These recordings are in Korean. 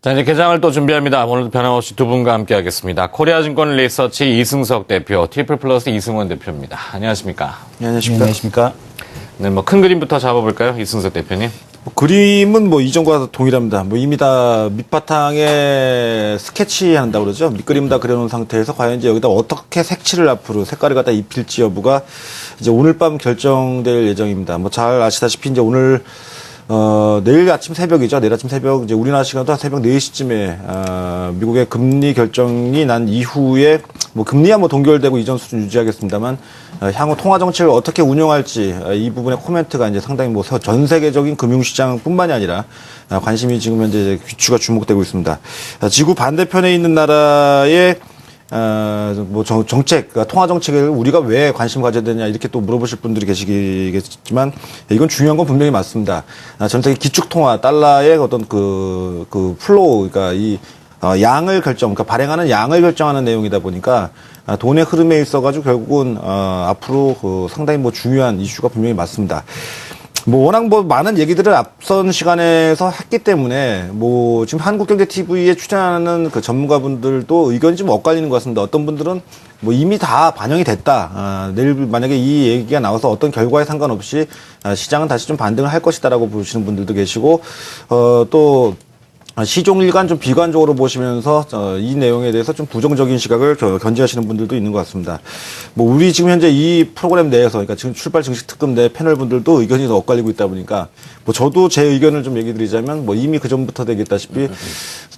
자, 이제 개장을 또 준비합니다. 오늘도 변함없이 두 분과 함께하겠습니다. 코리아증권 리서치 이승석 대표, 트리플플러스 이승원 대표입니다. 안녕하십니까? 네, 안녕하십니까? 네, 뭐 큰 그림부터 잡아볼까요, 이승석 대표님? 그림은 뭐 이전과 동일합니다. 뭐 이미 다 밑바탕에 스케치한다고 그러죠. 밑그림 다 그려놓은 상태에서 과연 이제 여기다 어떻게 색칠을 앞으로 색깔을 갖다 입힐지 여부가 이제 오늘 밤 결정될 예정입니다. 뭐 잘 아시다시피 이제 오늘 내일 아침 새벽이죠. 내일 아침 새벽, 이제 우리나라 시간으로 한 새벽 4시쯤에, 미국의 금리 결정이 난 이후에, 뭐, 금리야 뭐 동결되고 이전 수준 유지하겠습니다만, 향후 통화 정책을 어떻게 운용할지, 이 부분의 코멘트가 이제 상당히 뭐, 전 세계적인 금융시장 뿐만이 아니라, 관심이 지금 현재 귀추가 주목되고 있습니다. 지구 반대편에 있는 나라의 뭐 정책, 통화 정책을 우리가 왜 관심 가져야 되냐 이렇게 또 물어보실 분들이 계시겠지만 이건 중요한 건 분명히 맞습니다. 전 세계 기축 통화 달러의 어떤 그 플로우, 그러니까 이 양을 그러니까 발행하는 양을 결정하는 내용이다 보니까 돈의 흐름에 있어가지고 결국은 앞으로 상당히 뭐 중요한 이슈가 분명히 맞습니다. 뭐 워낙 뭐 많은 얘기들을 앞선 시간에서 했기 때문에 뭐 지금 한국경제TV에 출연하는 그 전문가분들도 의견이 좀 엇갈리는 것 같습니다. 어떤 분들은 뭐 이미 다 반영이 됐다. 내일 만약에 이 얘기가 나와서 어떤 결과에 상관없이 시장은 다시 좀 반등을 할 것이다라고 보시는 분들도 계시고 또 시종일관 좀 비관적으로 보시면서 이 내용에 대해서 좀 부정적인 시각을 견지하시는 분들도 있는 것 같습니다. 뭐 우리 지금 현재 이 프로그램 내에서, 그러니까 지금 출발 증시 특급 내 패널 분들도 의견이 더 엇갈리고 있다 보니까 뭐 저도 제 의견을 좀 얘기 드리자면 뭐 이미 그 전부터 되겠다시피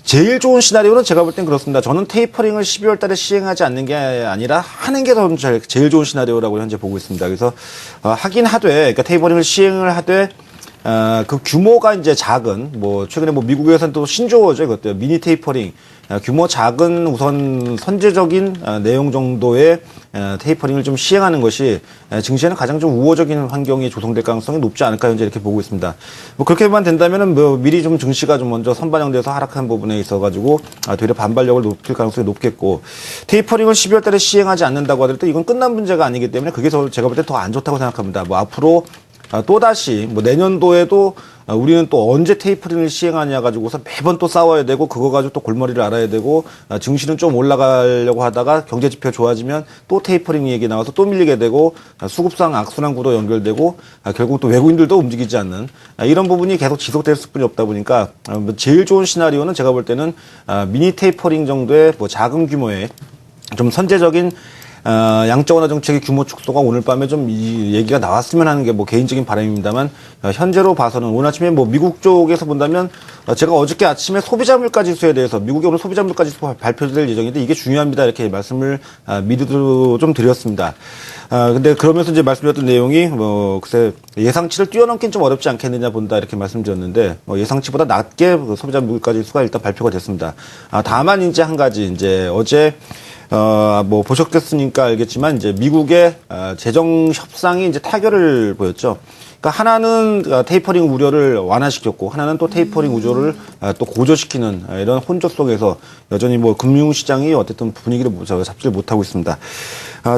제일 좋은 시나리오는 제가 볼 땐 그렇습니다. 저는 테이퍼링을 12월 달에 시행하지 않는 게 아니라 하는 게 더 제일 좋은 시나리오라고 현재 보고 있습니다. 그래서 하긴 하되, 그러니까 테이퍼링을 시행을 하되 그 규모가 이제 작은, 뭐, 최근에 뭐 미국에서는 또 신조어죠. 이것도 미니 테이퍼링. 규모 작은 우선 선제적인 내용 정도의 테이퍼링을 좀 시행하는 것이 증시에는 가장 좀 우호적인 환경이 조성될 가능성이 높지 않을까 현재 이렇게 보고 있습니다. 뭐 그렇게만 된다면은 뭐 미리 좀 증시가 좀 먼저 선반영돼서 하락한 부분에 있어가지고 되려 반발력을 높일 가능성이 높겠고, 테이퍼링을 12월 달에 시행하지 않는다고 하더라도 이건 끝난 문제가 아니기 때문에 그게 제가 볼 때 더 안 좋다고 생각합니다. 뭐 앞으로 또다시, 뭐, 내년도에도 우리는 또 언제 테이퍼링을 시행하냐 가지고서 매번 또 싸워야 되고, 그거 가지고 또 골머리를 알아야 되고, 증시는 좀 올라가려고 하다가 경제지표 좋아지면 또 테이퍼링 얘기 나와서 또 밀리게 되고, 수급상 악순환 구도 연결되고, 결국 또 외국인들도 움직이지 않는, 이런 부분이 계속 지속될 수뿐이 없다 보니까, 제일 좋은 시나리오는 제가 볼 때는, 미니 테이퍼링 정도의 뭐 작은 규모의 좀 선제적인 양적 완화 정책의 규모 축소가 오늘 밤에 좀 이 얘기가 나왔으면 하는 게 뭐 개인적인 바람입니다만, 현재로 봐서는 오늘 아침에 뭐 미국 쪽에서 본다면 제가 어저께 아침에 소비자 물가 지수에 대해서 미국의 오늘 소비자 물가 지수 발표될 예정인데 이게 중요합니다. 이렇게 말씀을 미리도 좀 드렸습니다. 근데 그러면서 이제 말씀드렸던 내용이 뭐 글쎄 예상치를 뛰어넘긴 좀 어렵지 않겠느냐 본다 이렇게 말씀드렸는데 예상치보다 낮게 소비자 물가 지수가 일단 발표가 됐습니다. 다만 이제 한 가지 이제 어제 뭐, 보셨겠으니까 알겠지만, 이제, 미국의, 재정 협상이 이제 타결을 보였죠. 그러니까 하나는 테이퍼링 우려를 완화시켰고, 하나는 또 테이퍼링 우려를 또 고조시키는 이런 혼조 속에서 여전히 뭐, 금융시장이 어쨌든 분위기를 잡지를 못하고 있습니다.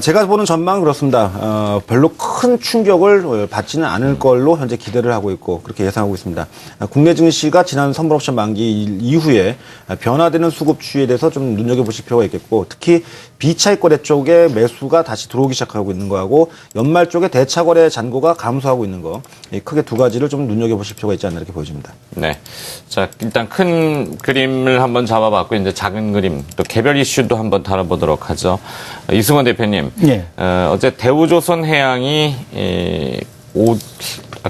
제가 보는 전망은 그렇습니다. 별로 큰 충격을 받지는 않을 걸로 현재 기대를 하고 있고 그렇게 예상하고 있습니다. 국내 증시가 지난 선물옵션 만기 이후에 변화되는 수급 추이에 대해서 좀 눈여겨보실 필요가 있겠고, 특히 비차익거래 쪽에 매수가 다시 들어오기 시작하고 있는 거하고 연말 쪽에 대차거래 잔고가 감소하고 있는 거, 크게 두 가지를 좀 눈여겨보실 필요가 있지 않나 이렇게 보여집니다. 네. 자, 일단 큰 그림을 한번 잡아봤고 이제 작은 그림, 또 개별 이슈도 한번 다뤄보도록 하죠. 이승원 대표님. 예. 어제 대우조선해양이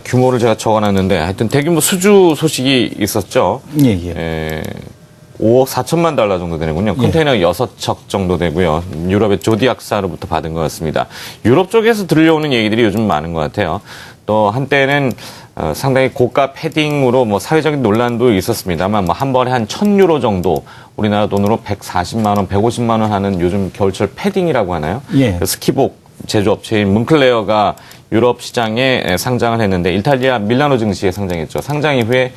규모를 제가 적어놨는데 하여튼 대규모 수주 소식이 있었죠. 예. 5억 4천만 달러 정도 되는군요. 컨테이너 6척 정도 되고요. 유럽의 조디악사로부터 받은 것 같습니다. 유럽 쪽에서 들려오는 얘기들이 요즘 많은 것 같아요. 또 한때는 상당히 고가 패딩으로 뭐 사회적인 논란도 있었습니다만 뭐 한 번에 한 1,000유로 정도 우리나라 돈으로 140만 원, 150만 원 하는 요즘 겨울철 패딩이라고 하나요? 예. 스키복 제조업체인 문클레어가 유럽 시장에 상장을 했는데 이탈리아 밀라노 증시에 상장했죠. 상장 이후에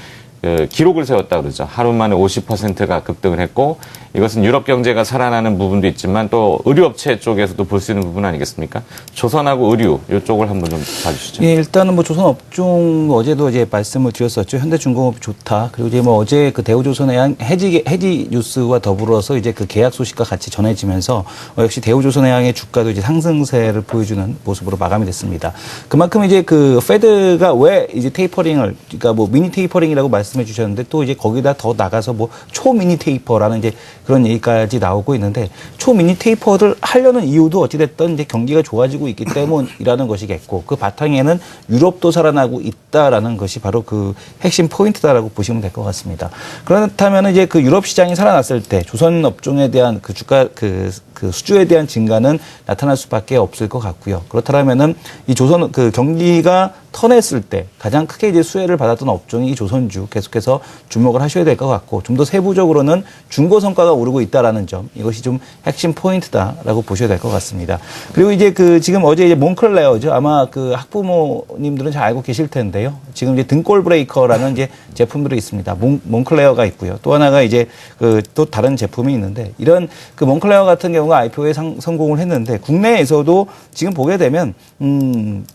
기록을 세웠다 그러죠. 하루 만에 50%가 급등을 했고 이것은 유럽 경제가 살아나는 부분도 있지만 또 의류업체 쪽에서도 볼 수 있는 부분 아니겠습니까? 조선하고 의류 이쪽을 한번 좀 봐주시죠. 예, 일단은 뭐 조선 업종 어제도 이제 말씀을 드렸었죠. 현대중공업 좋다. 그리고 이제 뭐 어제 그 대우조선해양 해지 뉴스와 더불어서 이제 그 계약 소식과 같이 전해지면서 역시 대우조선해양의 주가도 이제 상승세를 보여주는 모습으로 마감이 됐습니다. 그만큼 이제 그 페드가 왜 이제 테이퍼링을 그러니까 뭐 미니 테이퍼링이라고 말씀해 주셨는데 또 이제 거기다 더 나가서 뭐 초미니 테이퍼라는 이제 그런 얘기까지 나오고 있는데 초미니 테이퍼를 하려는 이유도 어찌됐든 이제 경기가 좋아지고 있기 때문이라는 것이겠고 그 바탕에는 유럽도 살아나고 있다라는 것이 바로 그 핵심 포인트다라고 보시면 될 것 같습니다. 그렇다면 이제 그 유럽 시장이 살아났을 때 조선 업종에 대한 그 주가 그 수주에 대한 증가는 나타날 수밖에 없을 것 같고요. 그렇다면은 이 조선 그 경기가 턴했을 때 가장 크게 이제 수혜를 받았던 업종이 이 조선주 계속해서 주목을 하셔야 될 것 같고 좀 더 세부적으로는 중고 성과가 오르고 있다라는 점 이것이 좀 핵심 포인트다라고 보셔야 될 것 같습니다. 그리고 이제 그 지금 어제 이제 몬클레어죠. 아마 그 학부모님들은 잘 알고 계실 텐데요. 지금 이제 등골 브레이커라는 이제 제품들이 있습니다. 몬클레어가 있고요. 또 하나가 이제 그 또 다른 제품이 있는데 이런 그 몬클레어 같은 경우가 IPO에 성공을 했는데 국내에서도 지금 보게 되면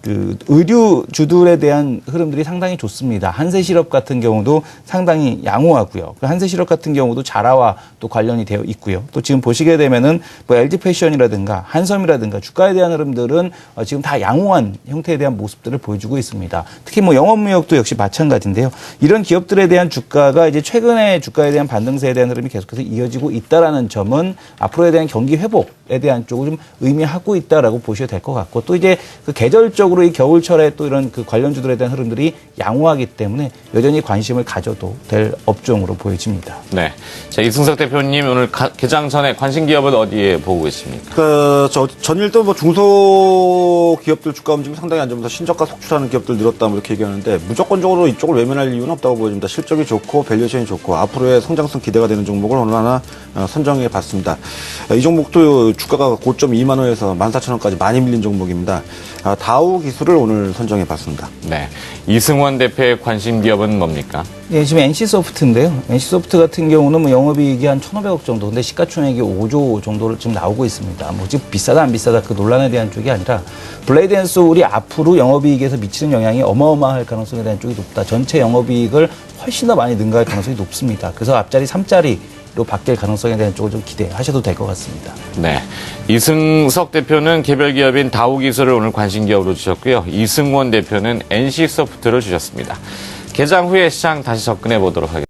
그 의류주들에 대한 흐름들이 상당히 좋습니다. 한세실업 같은 경우도 상당히 양호하고요. 그 한세실업 같은 경우도 자라와 또 관련이 되어 있고요. 또 지금 보시게 되면은 뭐 LG 패션이라든가 한섬이라든가 주가에 대한 흐름들은 지금 다 양호한 형태에 대한 모습들을 보여주고 있습니다. 특히 뭐 영업무역도 역시 마찬가지인데요. 이런 기업들에 대한 주가가 이제 최근에 주가에 대한 반등세에 대한 흐름이 계속해서 이어지고 있다라는 점은 앞으로에 대한 경기 회복에 대한 쪽을 좀 의미하고 있다라고 보셔야 될 것 같고 또 이제 그 계절적으로 이 겨울철에 또 이런 그 관련주들에 대한 흐름들이 양호하기 때문에 여전히 관심을 가져도 될 업종으로 보여집니다. 네. 자, 이승석 대표님 오늘 개장 전에 관심 기업은 어디에 보고 계십니까? 그, 전일도 뭐 중소기업들 주가 움직임이 상당히 안 좋으면서 신저가 속출하는 기업들 늘었다 뭐 이렇게 얘기하는데 무조건적으로 이쪽을 외면할 이유는 없다고 보여집니다. 실적이 좋고 밸류에이션이 좋고 앞으로의 성장성 기대가 되는 종목을 오늘 하나 선정해 봤습니다. 이 종목도 주가가 고점 2만 원에서 14,000원까지 많이 밀린 종목입니다. 다우 기술을 오늘 선정해 봤습니다. 네. 이승원 대표의 관심 기업은 뭡니까? 예, 지금 NC소프트인데요. NC소프트 같은 경우는 뭐 영업이익이 한 1,500억 정도, 근데 시가총액이 5조 정도를 지금 나오고 있습니다. 뭐 지금 비싸다 안 비싸다 그 논란에 대한 쪽이 아니라 블레이드 앤 소울이 앞으로 영업이익에서 미치는 영향이 어마어마할 가능성에 대한 쪽이 높다. 전체 영업이익을 훨씬 더 많이 능가할 가능성이 높습니다. 그래서 앞자리 3자리로 바뀔 가능성에 대한 쪽을 좀 기대하셔도 될 것 같습니다. 네. 이승석 대표는 개별 기업인 다우기술을 오늘 관심 기업으로 주셨고요. 이승원 대표는 NC소프트를 주셨습니다. 개장 후에 시장 다시 접근해 보도록 하겠습니다.